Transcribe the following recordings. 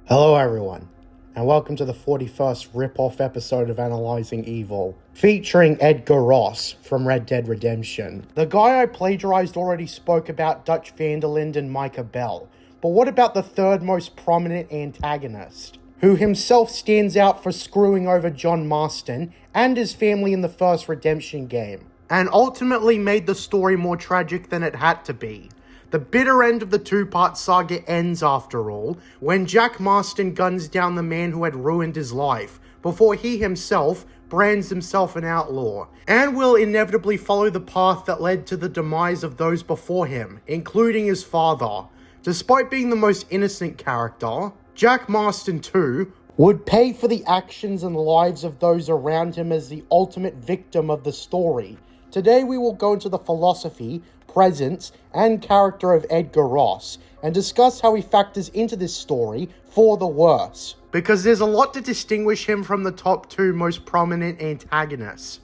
Hello everyone, and welcome to the 41st ripoff episode of Analyzing Evil, featuring Edgar Ross from Red Dead Redemption. The guy I plagiarized already spoke about Dutch van der Linde and Micah Bell, but what about the third most prominent antagonist, who himself stands out for screwing over John Marston and his family in the first Redemption game, and ultimately made the story more tragic than it had to be? The bitter end of the two-part saga ends, after all, when Jack Marston guns down the man who had ruined his life, before he himself brands himself an outlaw, and will inevitably follow the path that led to the demise of those before him, including his father. Despite being the most innocent character, Jack Marston too would pay for the actions and lives of those around him as the ultimate victim of the story. Today we will go into the philosophy, presence, and character of Edgar Ross, and discuss how he factors into this story for the worse, because there's a lot to distinguish him from the top two most prominent antagonists.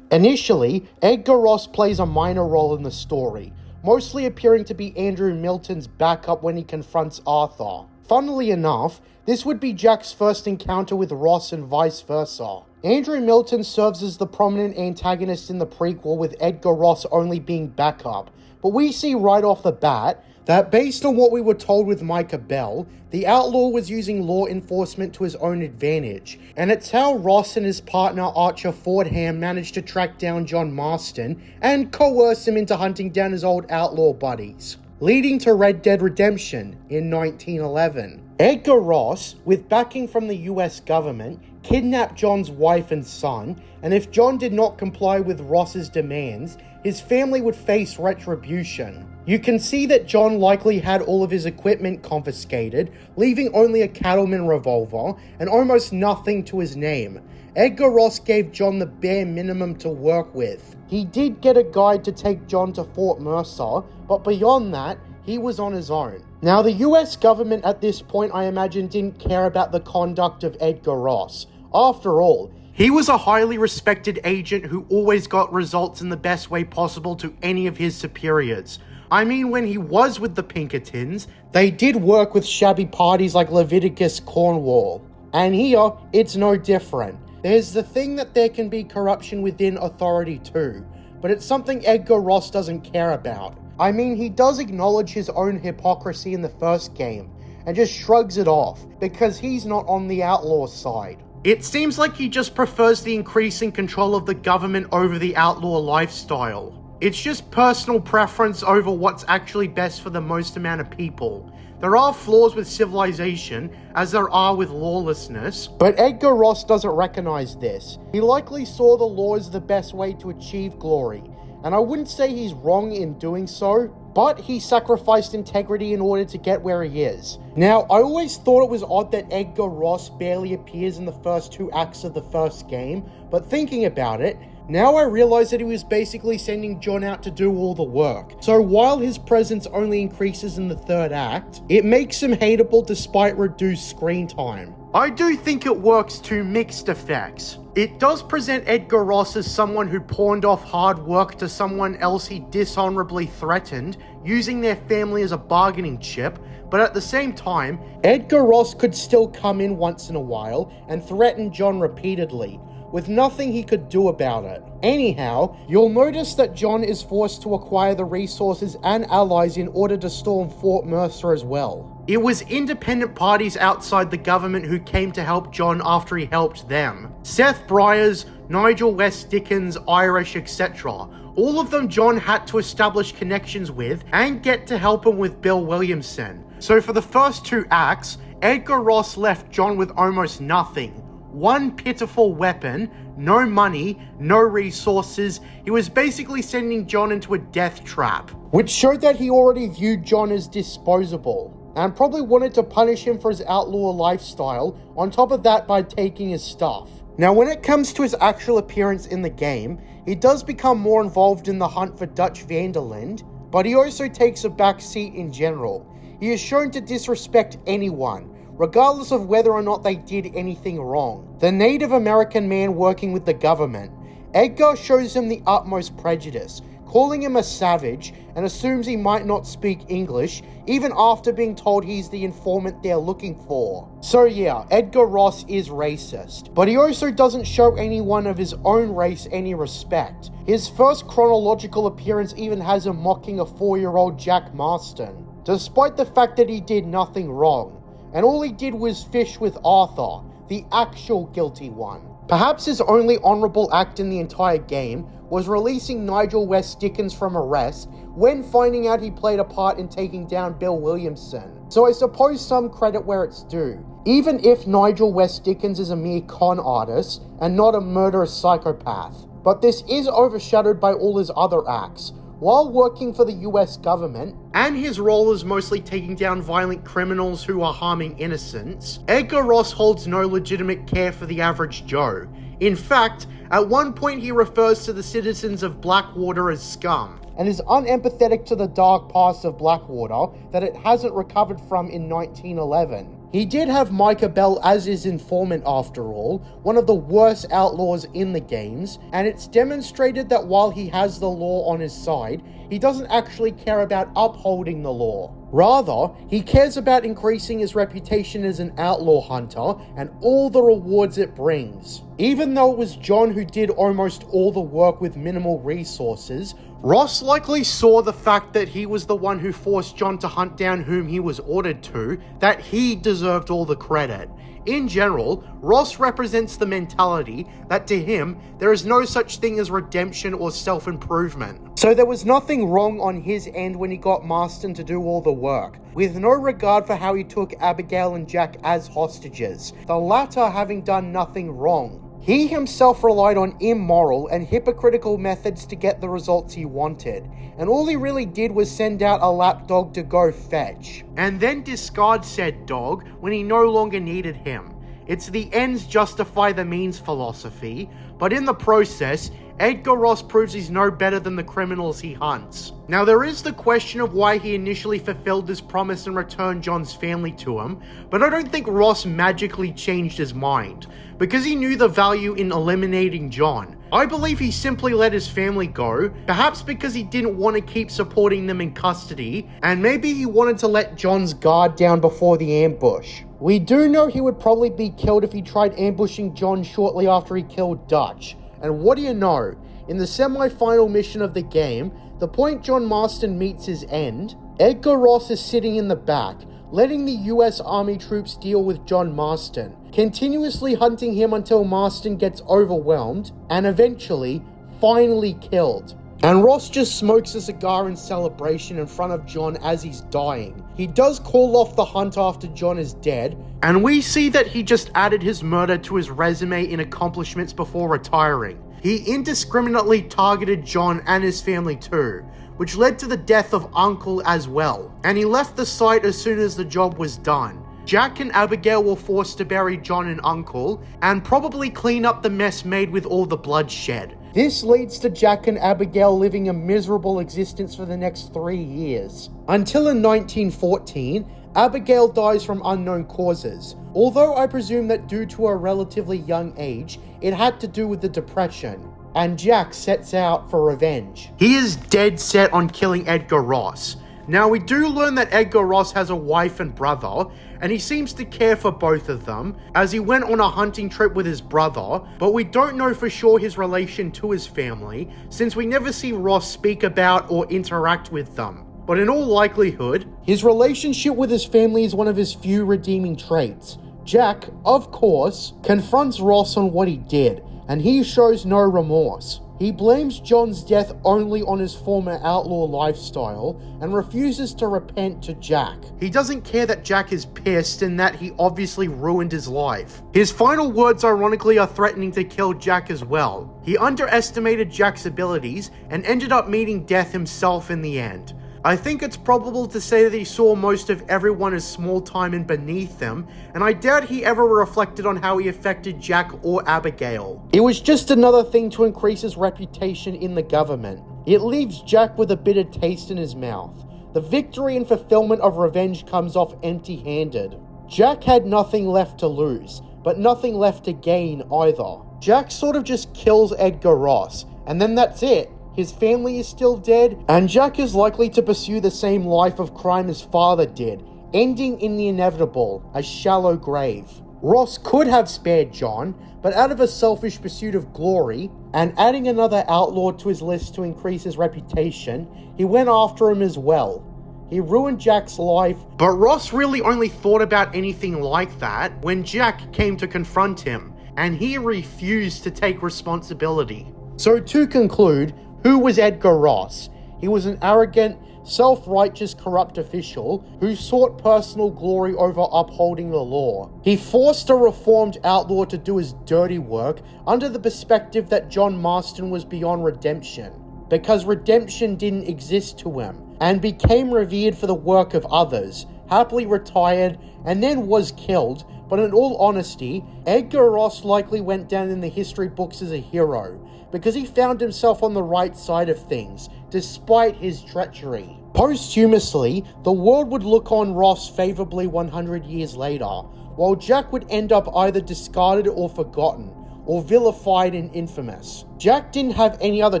Initially, Edgar Ross plays a minor role in the story, mostly appearing to be Andrew Milton's backup when he confronts Arthur. Funnily enough, this would be Jack's first encounter with Ross and vice versa. Andrew Milton serves as the prominent antagonist in the prequel, with Edgar Ross only being backup, but we see right off the bat that based on what we were told with Micah Bell, the outlaw was using law enforcement to his own advantage, and it's how Ross and his partner Archer Fordham managed to track down John Marston and coerce him into hunting down his old outlaw buddies, leading to Red Dead Redemption in 1911. Edgar Ross, with backing from the US government, kidnapped John's wife and son, and if John did not comply with Ross's demands, his family would face retribution. You can see that John likely had all of his equipment confiscated, leaving only a cattleman revolver and almost nothing to his name. Edgar Ross gave John the bare minimum to work with. He did get a guide to take John to Fort Mercer, but beyond that, he was on his own. Now, the US government at this point, I imagine, didn't care about the conduct of Edgar Ross. After all, he was a highly respected agent who always got results in the best way possible to any of his superiors. I mean, when he was with the Pinkertons, they did work with shabby parties like Leviticus Cornwall. And here, it's no different. There's the thing that there can be corruption within authority too, but it's something Edgar Ross doesn't care about. I mean, he does acknowledge his own hypocrisy in the first game, and just shrugs it off, because he's not on the outlaw side. It seems like he just prefers the increasing control of the government over the outlaw lifestyle. It's just personal preference over what's actually best for the most amount of people. There are flaws with civilization, as there are with lawlessness, but Edgar Ross doesn't recognize this. He likely saw the law as the best way to achieve glory, and I wouldn't say he's wrong in doing so, but he sacrificed integrity in order to get where he is. Now, I always thought it was odd that Edgar Ross barely appears in the first two acts of the first game, but thinking about it, now I realize that he was basically sending John out to do all the work. So while his presence only increases in the third act, it makes him hateable despite reduced screen time. I do think it works to mixed effects. It does present Edgar Ross as someone who pawned off hard work to someone else he dishonorably threatened, using their family as a bargaining chip, but at the same time, Edgar Ross could still come in once in a while and threaten John repeatedly, with nothing he could do about it. Anyhow, you'll notice that John is forced to acquire the resources and allies in order to storm Fort Mercer as well. It was independent parties outside the government who came to help John after he helped them. Seth Briers, Nigel West Dickens, Irish, etc. All of them John had to establish connections with and get to help him with Bill Williamson. So for the first two acts, Edgar Ross left John with almost nothing. One pitiful weapon, no money, no resources. He was basically sending John into a death trap, which showed that he already viewed John as disposable, and probably wanted to punish him for his outlaw lifestyle, on top of that by taking his stuff. Now, when it comes to his actual appearance in the game, he does become more involved in the hunt for Dutch van der Linde, but he also takes a back seat in general. He is shown to disrespect anyone, regardless of whether or not they did anything wrong. The Native American man working with the government, Edgar shows him the utmost prejudice, calling him a savage, and assumes he might not speak English, even after being told he's the informant they're looking for. So yeah, Edgar Ross is racist, but he also doesn't show anyone of his own race any respect. His first chronological appearance even has him mocking a 4-year-old John Marston, despite the fact that he did nothing wrong, and all he did was fish with Arthur, the actual guilty one. Perhaps his only honourable act in the entire game was releasing Nigel West Dickens from arrest when finding out he played a part in taking down Bill Williamson. So I suppose some credit where it's due, even if Nigel West Dickens is a mere con artist and not a murderous psychopath. But this is overshadowed by all his other acts. While working for the US government, and his role is mostly taking down violent criminals who are harming innocents, Edgar Ross holds no legitimate care for the average Joe. In fact, at one point he refers to the citizens of Blackwater as scum, and is unempathetic to the dark past of Blackwater that it hasn't recovered from in 1911. He did have Micah Bell as his informant after all, one of the worst outlaws in the games, and it's demonstrated that while he has the law on his side, he doesn't actually care about upholding the law. Rather, he cares about increasing his reputation as an outlaw hunter and all the rewards it brings. Even though it was John who did almost all the work with minimal resources, Ross likely saw the fact that he was the one who forced John to hunt down whom he was ordered to, that he deserved all the credit. In general, Ross represents the mentality that to him, there is no such thing as redemption or self-improvement. So there was nothing wrong on his end when he got Marston to do all the work, with no regard for how he took Abigail and Jack as hostages, the latter having done nothing wrong. He himself relied on immoral and hypocritical methods to get the results he wanted, and all he really did was send out a lapdog to go fetch, and then discard said dog when he no longer needed him. It's the ends justify the means philosophy, but in the process, Edgar Ross proves he's no better than the criminals he hunts. Now there is the question of why he initially fulfilled his promise and returned John's family to him, but I don't think Ross magically changed his mind, because he knew the value in eliminating John. I believe he simply let his family go, perhaps because he didn't want to keep supporting them in custody, and maybe he wanted to let John's guard down before the ambush. We do know he would probably be killed if he tried ambushing John shortly after he killed Dutch. And what do you know? In the semi-final mission of the game, the point John Marston meets his end, Edgar Ross is sitting in the back, letting the US Army troops deal with John Marston, continuously hunting him until Marston gets overwhelmed, and eventually, finally killed. And Ross just smokes a cigar in celebration in front of John as he's dying. He does call off the hunt after John is dead, and we see that he just added his murder to his resume in accomplishments before retiring. He indiscriminately targeted John and his family too, which led to the death of Uncle as well, and he left the site as soon as the job was done. Jack and Abigail were forced to bury John and Uncle, and probably clean up the mess made with all the bloodshed. This leads to Jack and Abigail living a miserable existence for the next 3 years. Until in 1914, Abigail dies from unknown causes, although I presume that due to her relatively young age, it had to do with the Depression. And Jack sets out for revenge. He is dead set on killing Edgar Ross. Now we do learn that Edgar Ross has a wife and brother, and he seems to care for both of them, as he went on a hunting trip with his brother, but we don't know for sure his relation to his family, since we never see Ross speak about or interact with them. But in all likelihood, his relationship with his family is one of his few redeeming traits. Jack, of course, confronts Ross on what he did, and he shows no remorse. He blames John's death only on his former outlaw lifestyle and refuses to repent to Jack. He doesn't care that Jack is pissed and that he obviously ruined his life. His final words ironically are threatening to kill Jack as well. He underestimated Jack's abilities and ended up meeting death himself in the end. I think it's probable to say that he saw most of everyone as small time and beneath him, and I doubt he ever reflected on how he affected Jack or Abigail. It was just another thing to increase his reputation in the government. It leaves Jack with a bitter taste in his mouth. The victory and fulfillment of revenge comes off empty-handed. Jack had nothing left to lose, but nothing left to gain either. Jack sort of just kills Edgar Ross, and then that's it. his family is still dead, and Jack is likely to pursue the same life of crime his father did, ending in the inevitable, a shallow grave. Ross could have spared John, but out of a selfish pursuit of glory, and adding another outlaw to his list to increase his reputation, he went after him as well. He ruined Jack's life, but Ross really only thought about anything like that when Jack came to confront him, and he refused to take responsibility. So to conclude, who was Edgar Ross? He was an arrogant, self-righteous, corrupt official who sought personal glory over upholding the law. He forced a reformed outlaw to do his dirty work under the perspective that John Marston was beyond redemption, because redemption didn't exist to him, and became revered for the work of others, happily retired, and then was killed. But in all honesty, Edgar Ross likely went down in the history books as a hero, because he found himself on the right side of things, despite his treachery. Posthumously, the world would look on Ross favorably 100 years later, while Jack would end up either discarded or forgotten, or vilified and infamous. Jack didn't have any other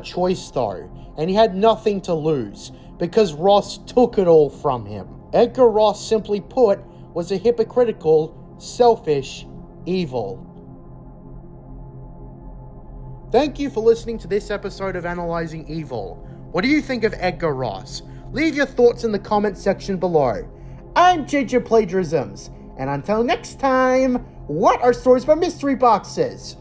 choice though, and he had nothing to lose, because Ross took it all from him. Edgar Ross, simply put, was a hypocritical, selfish, evil. Thank you for listening to this episode of Analyzing Evil. What do you think of Edgar Ross? Leave your thoughts in the comment section below. I'm JJ Plagiarisms, and until next time, what are stories from mystery boxes?